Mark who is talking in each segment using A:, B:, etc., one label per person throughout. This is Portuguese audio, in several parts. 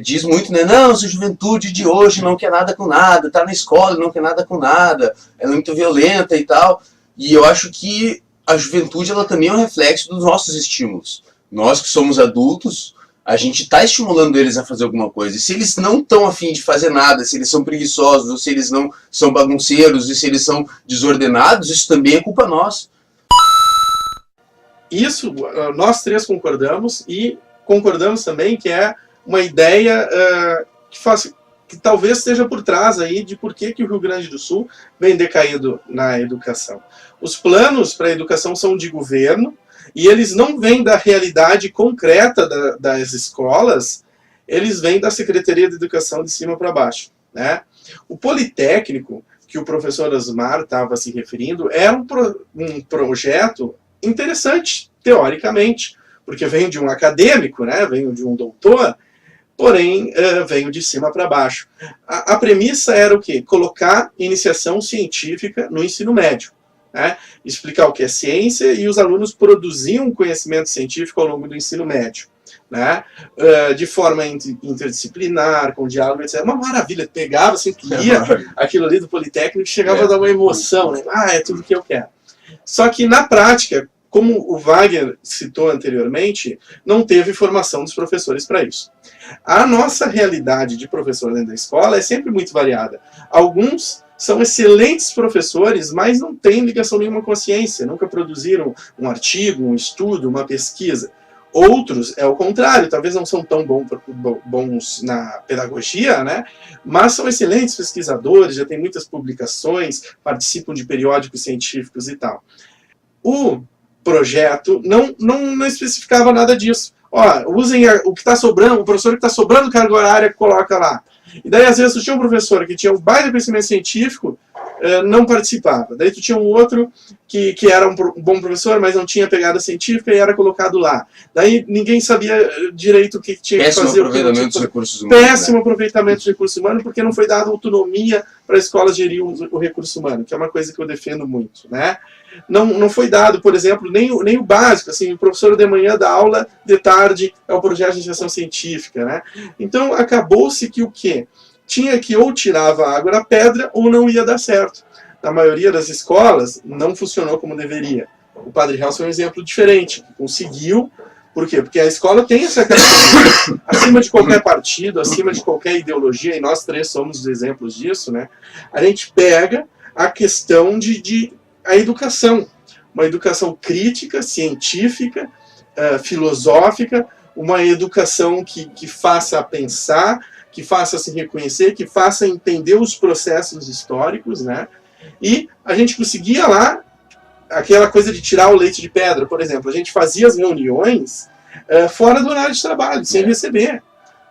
A: diz muito, né? Não, essa juventude de hoje não quer nada com nada, tá na escola e não quer nada com nada, ela é muito violenta e tal. E eu acho que a juventude ela também é um reflexo dos nossos estímulos. Nós que somos adultos, a gente está estimulando eles a fazer alguma coisa. E se eles não estão afim de fazer nada, se eles são preguiçosos, ou se eles não são bagunceiros, e se eles são desordenados, isso também é culpa nossa.
B: Isso, nós três concordamos, e concordamos também que é uma ideia que talvez esteja por trás aí de por que o Rio Grande do Sul vem decaído na educação. Os planos para a educação são de governo, e eles não vêm da realidade concreta das escolas, eles vêm da Secretaria de Educação de cima para baixo, né? O Politécnico, que o professor Osmar estava se referindo, era um projeto interessante, teoricamente, porque veio de um acadêmico, né? Veio de um doutor, porém veio de cima para baixo. A premissa era o quê? Colocar iniciação científica no ensino médio. Né? Explicar o que é ciência, e os alunos produziam conhecimento científico ao longo do ensino médio, né? De forma interdisciplinar, com diálogo, etc. Uma maravilha, pegava, assim, lia aquilo ali do Politécnico e chegava a dar uma emoção, né? É tudo que eu quero. Só que na prática, como o Wagner citou anteriormente, não teve formação dos professores para isso. A nossa realidade de professor dentro da escola é sempre muito variada. Alguns são excelentes professores, mas não têm ligação nenhuma com a ciência, nunca produziram um artigo, um estudo, uma pesquisa. Outros, é o contrário, talvez não são tão bons na pedagogia, né? Mas são excelentes pesquisadores, já têm muitas publicações, participam de periódicos científicos e tal. O projeto não especificava nada disso. Usem o que está sobrando, o professor que está sobrando carga horária, coloca lá. E daí, às vezes, tu tinha um professor que tinha um baita conhecimento científico, não participava. Daí tu tinha um outro que era um bom professor, mas não tinha pegada científica e era colocado lá. Daí ninguém sabia direito o que tinha que fazer.
A: Péssimo aproveitamento dos recursos humanos.
B: Péssimo aproveitamento dos recursos humanos, porque não foi dada autonomia para a escola gerir o recurso humano, que é uma coisa que eu defendo muito, né? Não foi dado, por exemplo, nem o básico, assim, o professor de manhã dá aula, de tarde é o projeto de iniciação científica, né? Então acabou-se que o quê? Tinha que ou tirava a água da pedra ou não ia dar certo. Na maioria das escolas não funcionou como deveria. O Padre Helson é um exemplo diferente, que conseguiu. Por quê? Porque a escola tem essa característica, acima de qualquer partido, acima de qualquer ideologia, e nós três somos exemplos disso, né? A gente pega a questão a educação, uma educação crítica, científica, filosófica, uma educação que faça pensar, que faça se reconhecer, que faça entender os processos históricos, né? E a gente conseguia lá aquela coisa de tirar o leite de pedra, por exemplo. A gente fazia as reuniões fora do horário de trabalho, sem receber,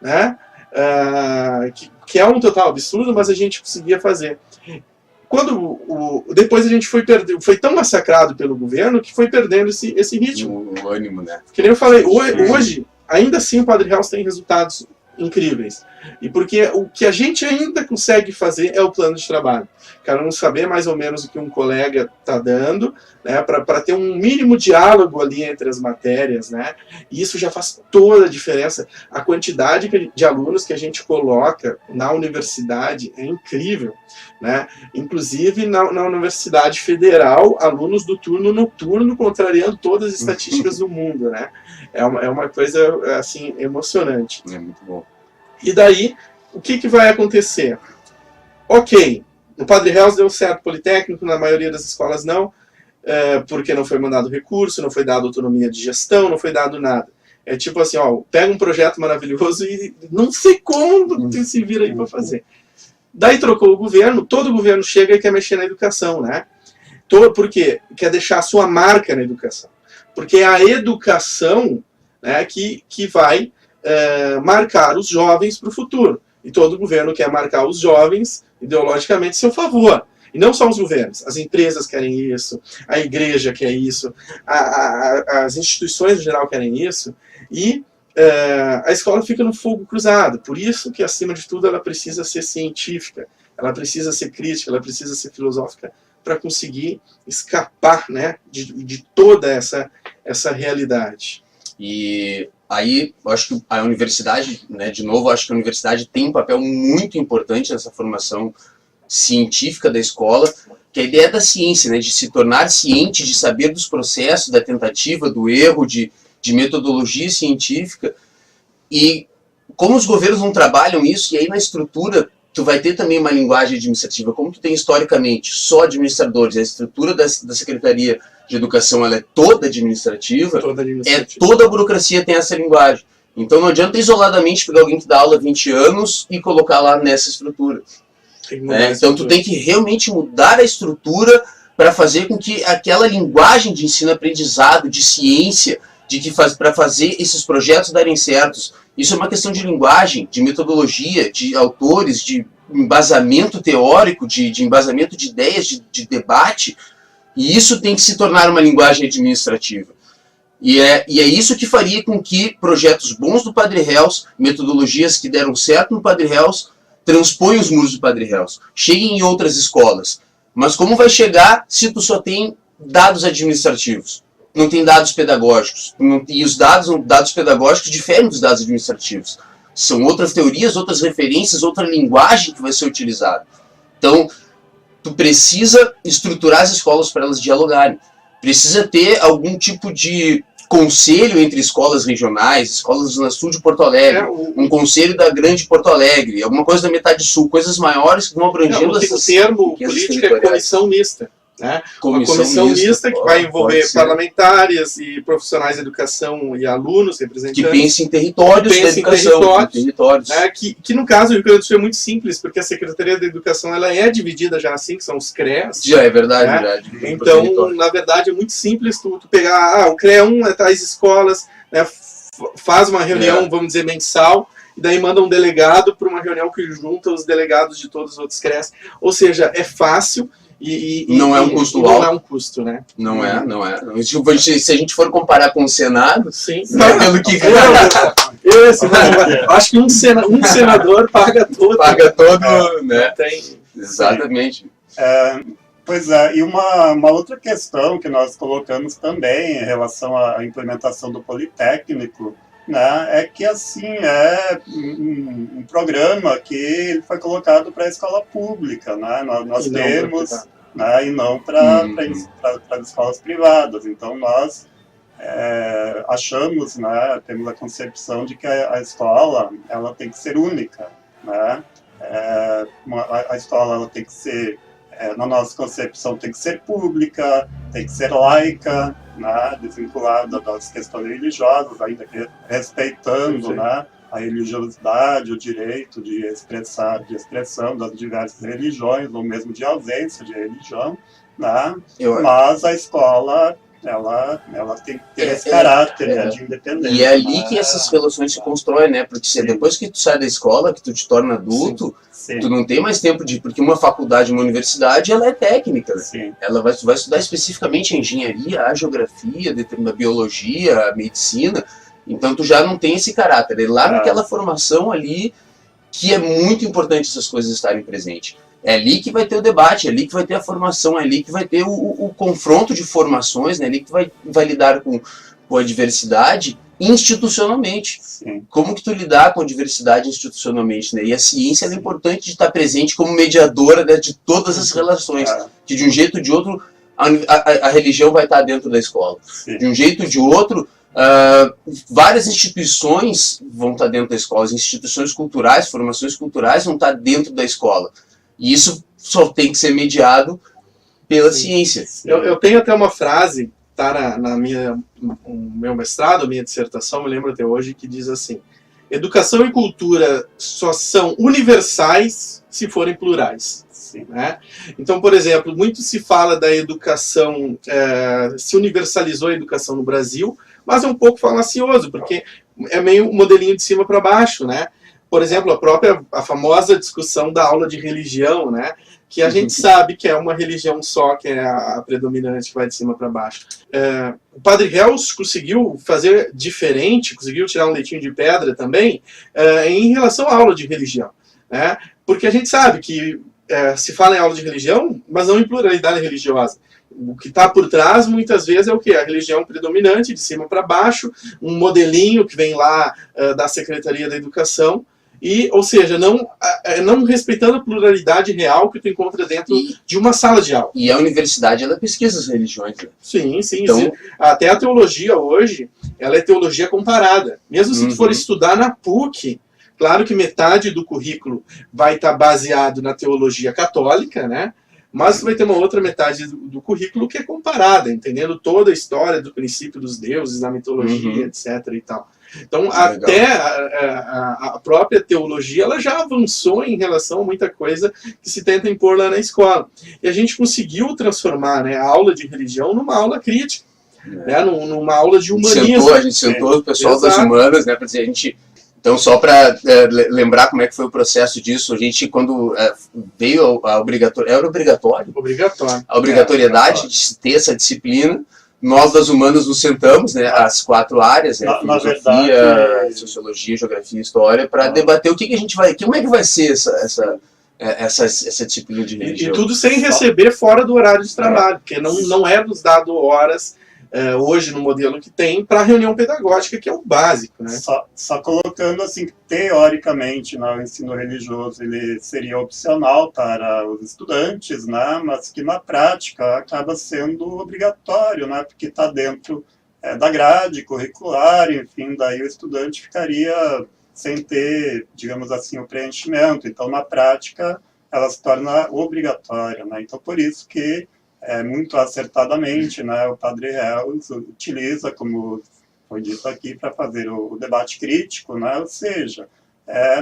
B: né? Que é um total absurdo, mas a gente conseguia fazer. Depois a gente foi tão massacrado pelo governo que foi perdendo esse ritmo.
A: O ânimo, né?
B: Que nem eu falei, hoje, ainda assim o Padre Helson tem resultados incríveis. E porque o que a gente ainda consegue fazer é o plano de trabalho. Quero saber mais ou menos o que um colega está dando, né, para ter um mínimo diálogo ali entre as matérias, né? E isso já faz toda a diferença. A quantidade de alunos que a gente coloca na universidade é incrível, né? Inclusive na Universidade Federal, alunos do turno noturno, contrariando todas as estatísticas do mundo, né? É uma coisa assim emocionante.
A: É muito bom.
B: E daí, o que vai acontecer? Ok, no Padre Helson deu certo Politécnico, na maioria das escolas não, porque não foi mandado recurso, não foi dado autonomia de gestão, não foi dado nada. É tipo assim, pega um projeto maravilhoso e não sei como tu se vira aí para fazer. Daí trocou o governo, todo governo chega e quer mexer na educação, né? Por quê? Quer deixar a sua marca na educação. Porque é a educação, né, que vai marcar os jovens para o futuro. E todo governo quer marcar os jovens ideologicamente a seu favor. E não só os governos, as empresas querem isso, a igreja quer isso, as instituições em geral querem isso, e a escola fica no fogo cruzado. Por isso que, acima de tudo, ela precisa ser científica, ela precisa ser crítica, ela precisa ser filosófica para conseguir escapar, né, de toda essa realidade.
A: E aí eu acho que a universidade, né, de novo, eu acho que a universidade tem um papel muito importante nessa formação científica da escola, que a ideia da ciência, né, de se tornar ciente, de saber dos processos, da tentativa, do erro, de metodologia científica, e como os governos não trabalham isso, e aí na estrutura tu vai ter também uma linguagem administrativa, como tu tem historicamente só administradores, a estrutura da Secretaria de Educação ela é toda administrativa, toda a burocracia tem essa linguagem. Então não adianta isoladamente pegar alguém que dá aula há 20 anos e colocar lá nessa estrutura. Então tu tem que realmente mudar a estrutura para fazer com que aquela linguagem de ensino-aprendizado, de ciência, para fazer esses projetos darem certos, isso é uma questão de linguagem, de metodologia, de autores, de embasamento teórico, de embasamento de ideias, de debate, e isso tem que se tornar uma linguagem administrativa. E é isso que faria com que projetos bons do Padre Hells, metodologias que deram certo no Padre Hells, transponham os muros do Padre Hells, cheguem em outras escolas. Mas como vai chegar se tu só tem dados administrativos? Não tem dados pedagógicos. E os dados pedagógicos diferem dos dados administrativos. São outras teorias, outras referências, outra linguagem que vai ser utilizada. Então, tu precisa estruturar as escolas para elas dialogarem. Precisa ter algum tipo de conselho entre escolas regionais, escolas do Sul de Porto Alegre, um conselho da Grande Porto Alegre, alguma coisa da metade sul, coisas maiores que vão abrangendo essas...
B: O termo político é comissão mista. Né? Uma comissão mista que vai envolver parlamentares e profissionais de educação e alunos, representantes.
A: Que pensem em territórios da educação. Territórios.
B: Né? Que no caso do Rio Grande do Sul é muito simples, porque a Secretaria da Educação ela é dividida já assim, que são os CREAs.
A: Já é verdade,
B: né?
A: verdade.
B: Então, na verdade, é muito simples tu pegar, o CREA 1 é tais escolas, né? Faz uma reunião, vamos dizer, mensal, e daí manda um delegado para uma reunião que junta os delegados de todos os outros CREAs. Ou seja, é fácil.
A: Não é um custo alto.
B: Não é um custo, né?
A: Não é. Se a gente for comparar com o Senado,
B: sim.
A: Pelo que
B: acho que um senador paga todo.
A: Paga todo, né?
B: Tem.
A: Exatamente.
C: Pois é, e uma outra questão que nós colocamos também em relação à implementação do Politécnico, né, é que assim é um programa que ele foi colocado para a escola pública, né, nós temos, né, e não para as escolas privadas. Então nós achamos, né, temos a concepção de que a escola ela tem que ser única, né, a escola ela tem que ser, na nossa concepção, tem que ser pública, tem que ser laica, né, desvinculada das questões religiosas, ainda que respeitando, né, a religiosidade, o direito de expressão das diversas religiões, ou mesmo de ausência de religião, né, mas a escola ela tem que ter esse caráter, né, de independência.
A: E é ali que essas relações se constroem, né? Porque depois que tu sai da escola, que tu te torna adulto, tu não tem mais tempo porque uma faculdade, uma universidade, ela é técnica, né? Ela vai estudar especificamente a engenharia, a geografia, a biologia, a medicina, então tu já não tem esse caráter. É lá naquela formação ali que é muito importante essas coisas estarem presentes. É ali que vai ter o debate, é ali que vai ter a formação, é ali que vai ter o confronto de formações, né? É ali que tu vai lidar com a diversidade institucionalmente. Como que tu lidar com a diversidade institucionalmente, né? E a ciência é importante de estar presente como mediadora, né, de todas as relações. Que de um jeito ou de outro a religião vai estar dentro da escola. De um jeito ou de outro, várias instituições vão estar dentro da escola. As instituições culturais, formações culturais vão estar dentro da escola. E isso só tem que ser mediado pela ciência.
B: Eu tenho até uma frase, tá no meu mestrado, minha dissertação, me lembro até hoje, que diz assim: educação e cultura só são universais se forem plurais. Né? Então, por exemplo, muito se fala da educação, se universalizou a educação no Brasil, mas é um pouco falacioso, porque é meio um modelinho de cima para baixo, né? Por exemplo, a famosa discussão da aula de religião, né? Que a gente sabe que é uma religião só, que é a predominante, que vai de cima para baixo. O Padre Hells conseguiu fazer diferente, conseguiu tirar um leitinho de pedra também, em relação à aula de religião. Né? Porque a gente sabe que se fala em aula de religião, mas não em pluralidade religiosa. o que está por trás, muitas vezes, é o quê? A religião predominante, de cima para baixo, um modelinho que vem lá da Secretaria da Educação, ou seja, não respeitando a pluralidade real que tu encontra dentro de uma sala de aula.
A: E a universidade, ela pesquisa as religiões, né?
B: Sim, sim.
A: Então,
B: até a teologia hoje, ela é teologia comparada. Mesmo se tu for estudar na PUC, claro que metade do currículo vai estar baseado na teologia católica, né? Mas vai ter uma outra metade do currículo que é comparada, entendendo toda a história do princípio dos deuses, da mitologia, etc. e tal. Então, até a própria teologia, ela já avançou em relação a muita coisa que se tenta impor lá na escola. E a gente conseguiu transformar, né, a aula de religião numa aula crítica, né, numa aula de humanismo.
A: A gente sentou o pessoal das humanas, né, para dizer, a gente... Então, só para lembrar como é que foi o processo disso, a gente, quando veio a obrigatoriedade de ter essa disciplina, nós das humanas nos sentamos, né, as 4 áreas, né, filosofia, sociologia, geografia e história, para debater o que a gente vai, como é que vai ser essa disciplina de religião.
B: E tudo sem receber fora do horário de trabalho, porque não é nos dado horas hoje no modelo que tem para reunião pedagógica, que é o básico, né?
C: Só colocando assim, que teoricamente, né, o ensino religioso ele seria opcional para os estudantes, né, mas que na prática acaba sendo obrigatório, né, porque está dentro da grade curricular, enfim, daí o estudante ficaria sem ter, digamos assim, o preenchimento. Então, na prática, ela se torna obrigatória, né? Então, por isso que muito acertadamente, né, o Padre Hells utiliza, como foi dito aqui, para fazer o debate crítico, né, ou seja,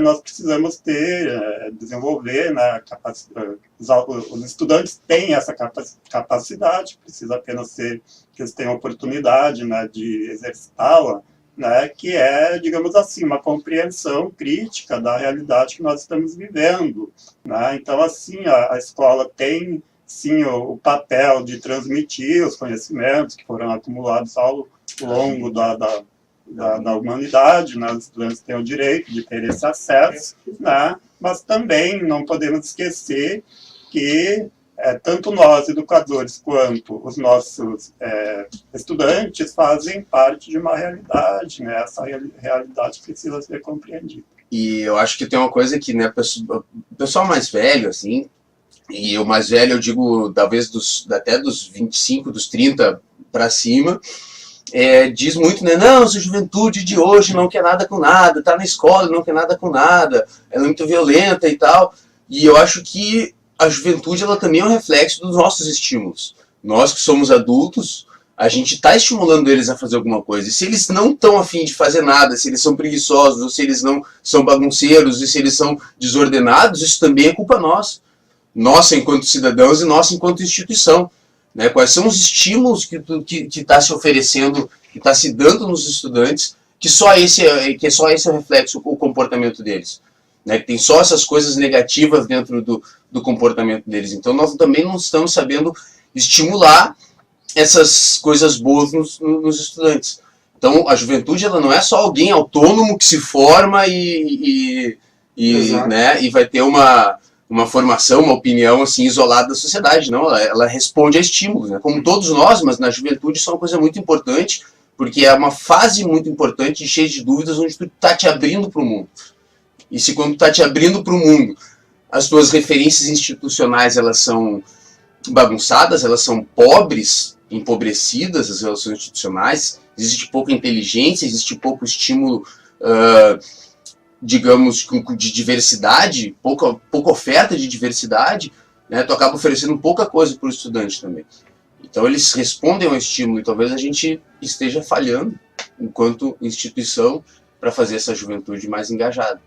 C: nós precisamos desenvolver, né, os estudantes têm essa capacidade, precisa apenas ser que eles tenham oportunidade, né, de exercitá-la, né, que é, digamos assim, uma compreensão crítica da realidade que nós estamos vivendo, né? Então, assim, a escola tem sim o papel de transmitir os conhecimentos que foram acumulados ao longo da humanidade, né? Os estudantes têm o direito de ter esse acesso, né? Mas também não podemos esquecer que tanto nós, educadores, quanto os nossos estudantes fazem parte de uma realidade, né? Essa realidade precisa ser compreendida.
A: E eu acho que tem uma coisa que, né, o pessoal mais velho, assim, e o mais velho, eu digo, talvez até dos 25, dos 30 para cima, diz muito, né, não, essa juventude de hoje não quer nada com nada, tá na escola, não quer nada com nada, ela é muito violenta e tal. E eu acho que a juventude, ela também é um reflexo dos nossos estímulos. Nós que somos adultos, a gente está estimulando eles a fazer alguma coisa. E se eles não estão a fim de fazer nada, se eles são preguiçosos, ou se eles não são bagunceiros, e se eles são desordenados, isso também é culpa nossa. Nossa enquanto cidadãos e nossa enquanto instituição, né? Quais são os estímulos que está se oferecendo, que está se dando nos estudantes, que só esse é o reflexo, o comportamento deles, né? Que tem só essas coisas negativas dentro do comportamento deles. Então nós também não estamos sabendo estimular essas coisas boas nos estudantes. Então a juventude, ela não é só alguém autônomo que se forma e vai ter uma formação, uma opinião assim isolada da sociedade, não, ela responde a estímulos, né? Como todos nós, mas na juventude isso é uma coisa muito importante, porque é uma fase muito importante, cheia de dúvidas, onde tu está te abrindo para o mundo. E se quando tu está te abrindo para o mundo, as tuas referências institucionais, elas são bagunçadas, elas são pobres, empobrecidas, as relações institucionais, existe pouca inteligência, existe pouco estímulo, digamos, de diversidade, pouca oferta de diversidade, né? Tu acaba oferecendo pouca coisa para o estudante também. Então eles respondem ao estímulo e talvez a gente esteja falhando enquanto instituição para fazer essa juventude mais engajada.